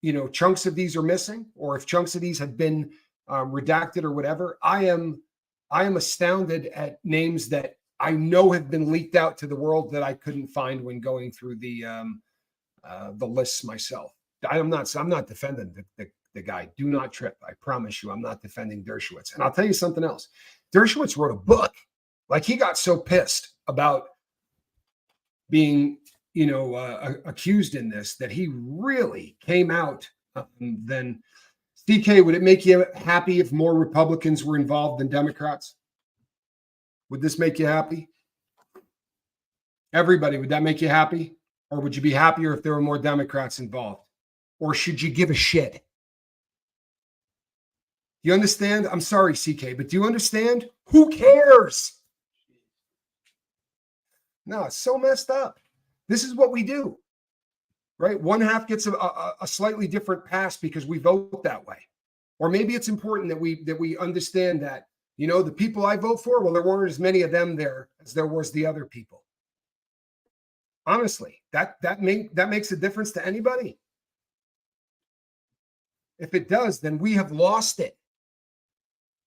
you know chunks of these are missing, or if chunks of these have been redacted or whatever, I am astounded at names that I know have been leaked out to the world that I couldn't find when going through the lists myself. I'm not defending the guy. Do not trip. I promise you, I'm not defending Dershowitz. And I'll tell you something else. Dershowitz wrote a book. Like he got so pissed about being, you know, accused in this that he really came out. Then, CK, would it make you happy if more Republicans were involved than Democrats? Would this make you happy? Everybody, would that make you happy? Or would you be happier if there were more Democrats involved? Or should you give a shit? You understand? I'm sorry, CK, but do you understand? Who cares? No, it's so messed up. This is what we do, right? One half gets a slightly different pass because we vote that way. Or maybe it's important that we understand that, you know, the people I vote for, well, there weren't as many of them there as there was the other people. Honestly, that makes a difference to anybody. If it does, then we have lost it.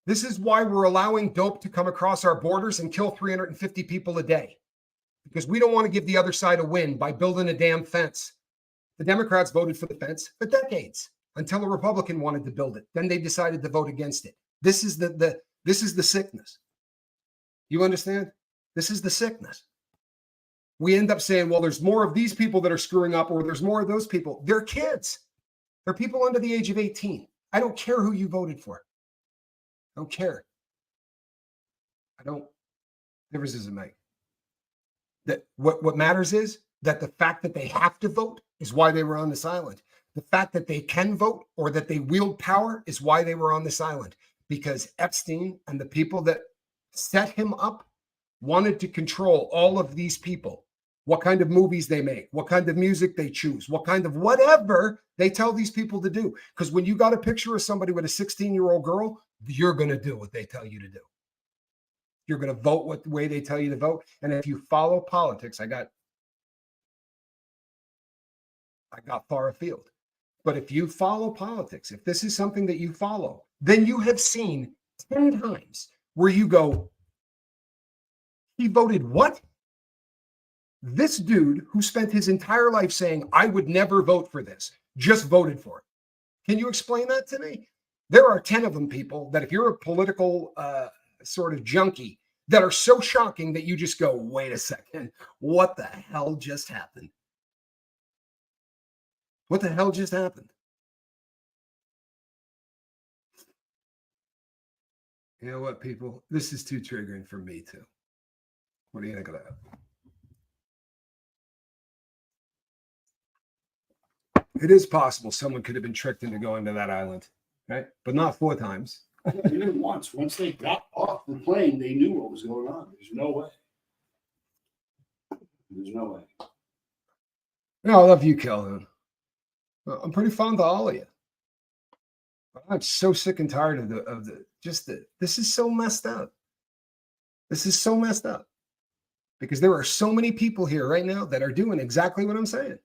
This is why we're allowing dope to come across our borders and kill 350 people a day, because we don't want to give the other side a win by building a damn fence. The Democrats voted for the fence for decades until a Republican wanted to build it. Then they decided to vote against it. This is the sickness. You understand? This is the sickness. We end up saying, well, there's more of these people that are screwing up, or there's more of those people. They're kids. They're people under the age of 18. I don't care who you voted for. I don't care. I don't. Difference doesn't make. That what matters is that the fact that they have to vote is why they were on this island. The fact that they can vote or that they wield power is why they were on this island. Because Epstein and the people that set him up wanted to control all of these people. What kind of movies they make, what kind of music they choose, what kind of whatever they tell these people to do. Because when you got a picture of somebody with a 16-year-old girl, you're going to do what they tell you to do. You're going to vote what the way they tell you to vote. And if you follow politics, I got far afield. But if you follow politics, if this is something that you follow, then you have seen 10 times where you go, he voted what? This dude who spent his entire life saying, I would never vote for this, just voted for it. Can you explain that to me? There are 10 of them, people, that if you're a political sort of junkie, that are so shocking that you just go, wait a second, what the hell just happened? What the hell just happened? You know what, people? This is too triggering for me too. What do you think of that? It is possible someone could have been tricked into going to that island, right? But not 4 times. They did it once. Once they got off the plane, they knew what was going on. There's no way. There's no way. No, I love you, Calhoun. I'm pretty fond of all of you. I'm so sick and tired of the this is so messed up. This is so messed up because there are so many people here right now that are doing exactly what I'm saying.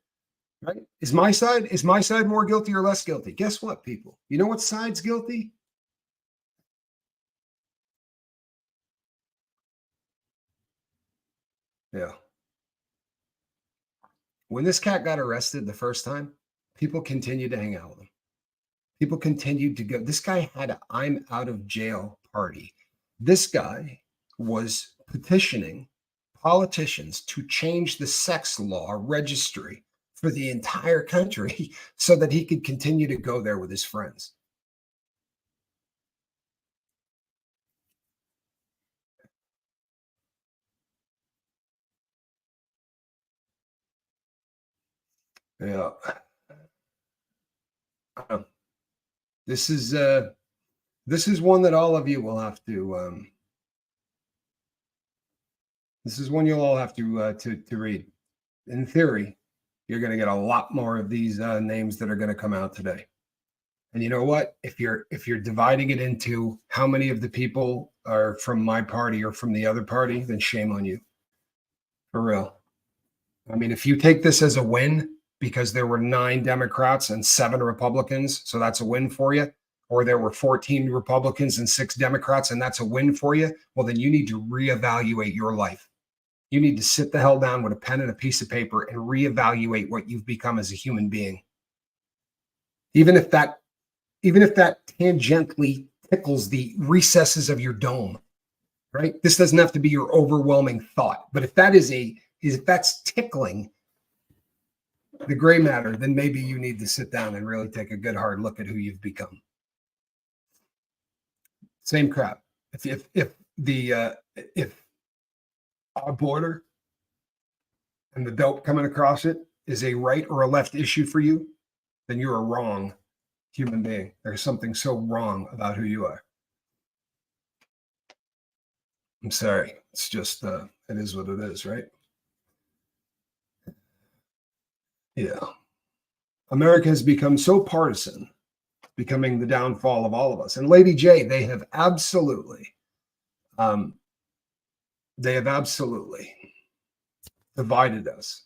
Right? Is my side more guilty or less guilty? Guess what, people? You know what side's guilty? Yeah. When this cat got arrested the first time, people continued to hang out with him. People continued to go. This guy had a I'm out of jail party. This guy was petitioning politicians to change the sex law registry for the entire country so that he could continue to go there with his friends. Yeah. This is one that all of you will have to this is one you'll all have to read. In theory, you're going to get a lot more of these names that are going to come out today. And you know what? If you're dividing it into how many of the people are from my party or from the other party, then shame on you. For real. I mean, if you take this as a win because there were 9 Democrats and 7 Republicans, so that's a win for you, or there were 14 Republicans and 6 Democrats, and that's a win for you, well, then you need to reevaluate your life. You need to sit the hell down with a pen and a piece of paper and reevaluate what you've become as a human being. Even if that tangentially tickles the recesses of your dome, right? This doesn't have to be your overwhelming thought, but if that's tickling the gray matter, then maybe you need to sit down and really take a good hard look at who you've become. Same crap. If our border and the dope coming across it is a right or a left issue for you, then you're a wrong human being. There's something so wrong about who you are. I'm sorry. It's just, it is what it is, right? Yeah. America has become so partisan, becoming the downfall of all of us. And Lady J, they have absolutely divided us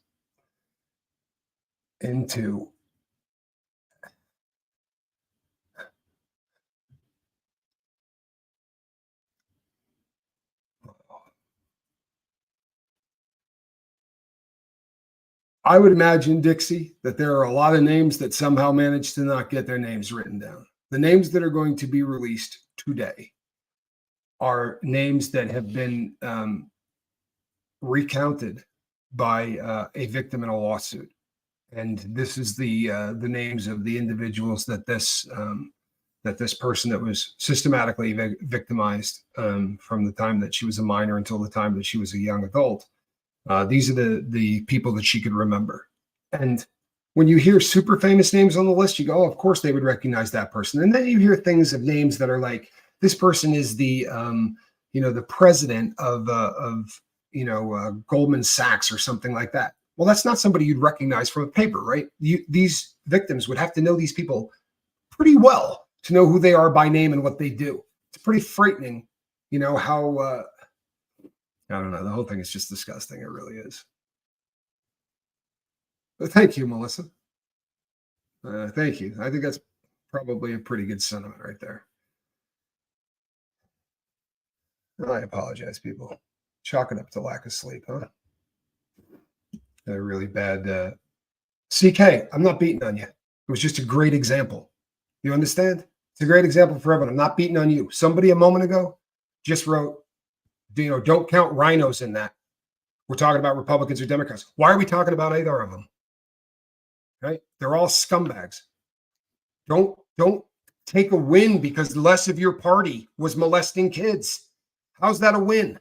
into I would imagine, Dixie, that there are a lot of names that somehow managed to not get their names written down. The names that are going to be released today are names that have been recounted by a victim in a lawsuit. And this is the names of the individuals that this person that was systematically victimized from the time that she was a minor until the time that she was a young adult. These are the people that she could remember. And when you hear super famous names on the list, you go, oh, of course they would recognize that person. And then you hear things of names that are like, this person is the president of Goldman Sachs or something like that. Well, that's not somebody you'd recognize from a paper, right? These victims would have to know these people pretty well to know who they are by name and what they do. It's pretty frightening, how I don't know. The whole thing is just disgusting. It really is. But thank you, Melissa. Thank you. I think that's probably a pretty good sentiment right there. I apologize, people. Chalk it up to lack of sleep, huh? A really bad. CK, I'm not beating on you. It was just a great example. You understand? It's a great example for everyone. I'm not beating on you. Somebody a moment ago just wrote, don't count rhinos in that. We're talking about Republicans or Democrats. Why are we talking about either of them? Right? They're all scumbags. Don't take a win because less of your party was molesting kids. How's that a win?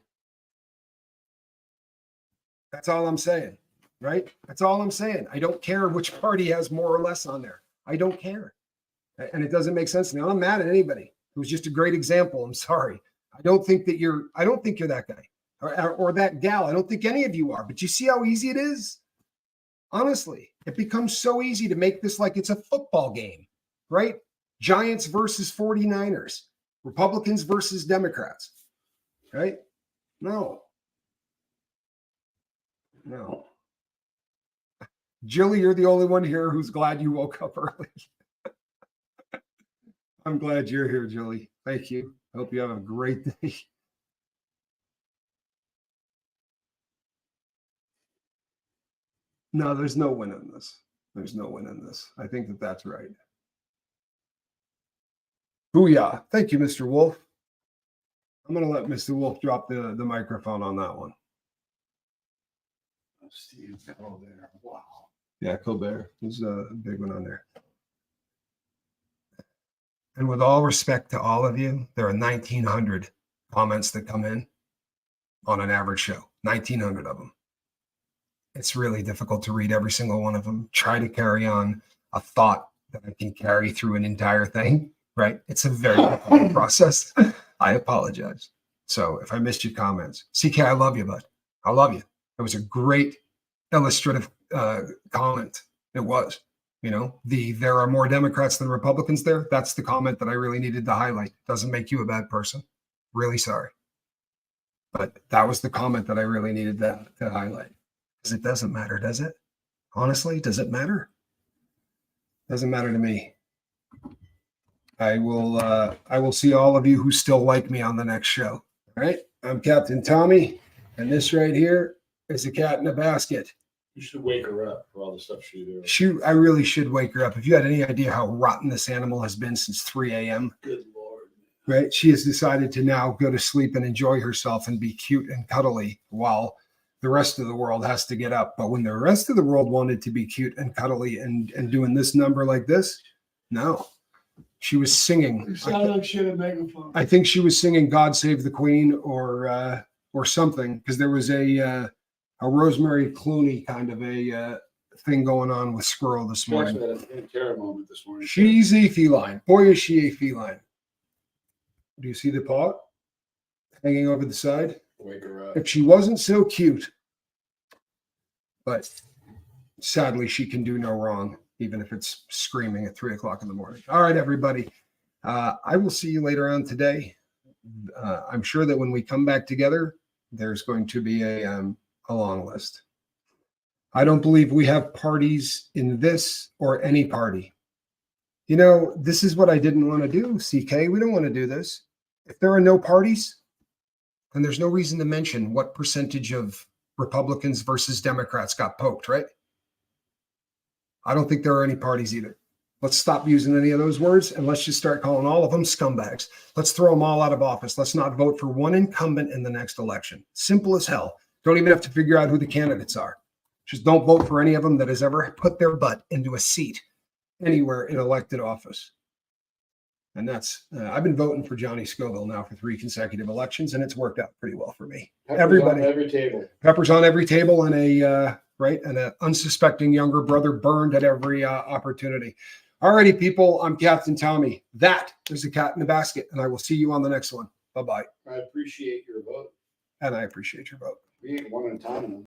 That's all I'm saying, right? That's all I'm saying. I don't care which party has more or less on there. I don't care. And it doesn't make sense to me. I'm not mad at anybody. It was just a great example. I'm sorry. I don't think you're that guy or that gal. I don't think any of you are, but you see how easy it is? Honestly, it becomes so easy to make this like it's a football game, right? Giants versus 49ers, Republicans versus Democrats, right? No. Jilly, you're the only one here who's glad you woke up early. I'm glad you're here, Jilly. Thank you. Hope you have a great day. No, there's no win in this. There's no win in this. I think that's right. Booyah. Thank you, Mr. Wolf. I'm going to let Mr. Wolf drop the microphone on that one. Steve Colbert. Wow. Yeah, Colbert. There's a big one on there. And with all respect to all of you, there are 1,900 comments that come in on an average show. 1,900 of them. It's really difficult to read every single one of them. Try to carry on a thought that I can carry through an entire thing, right? It's a very difficult process. I apologize. So if I missed your comments, CK, I love you, bud. I love you. It was a great illustrative comment. It was, there are more Democrats than Republicans there. That's the comment that I really needed to highlight. Doesn't make you a bad person. Really sorry. But that was the comment that I really needed to highlight. Because it doesn't matter, does it? Honestly, does it matter? Doesn't matter to me. I will see all of you who still like me on the next show. All right. I'm Captain Tommy, and this right here is a cat in a basket. You should wake her up for all the stuff she does. I really should wake her up. If you had any idea how rotten this animal has been since 3 a.m. Good Lord. Right. She has decided to now go to sleep and enjoy herself and be cute and cuddly while the rest of the world has to get up. But when the rest of the world wanted to be cute and cuddly and doing this number like this, no. She was singing. You sound like shit at megaphone. I think she was singing "God Save the Queen" or something, because there was a Rosemary Clooney kind of a thing going on with Squirrel this morning. A terror moment this morning. She's a feline. Boy, is she a feline. Do you see the paw hanging over the side? Wake her up. If she wasn't so cute, but sadly, she can do no wrong, even if it's screaming at 3 o'clock in the morning. All right, everybody. I will see you later on today. I'm sure that when we come back together, there's going to be a long list. I don't believe we have parties in this or any party. This is what I didn't want to do, CK. We don't want to do this. If there are no parties, then there's no reason to mention what percentage of Republicans versus Democrats got poked, right? I don't think there are any parties either. Let's stop using any of those words and let's just start calling all of them scumbags. Let's throw them all out of office. Let's not vote for one incumbent in the next election. Simple as hell. Don't even have to figure out who the candidates are. Just don't vote for any of them that has ever put their butt into a seat anywhere in elected office. And that's, I've been voting for Johnny Scoville now for 3 consecutive elections, and it's worked out pretty well for me. Everybody, on every table. Peppers on every table, and and an unsuspecting younger brother burned at every opportunity. All righty, people, I'm Captain Tommy. That is a cat in the basket, and I will see you on the next one. Bye-bye. I appreciate your vote. And I appreciate your vote. We ain't one at a time.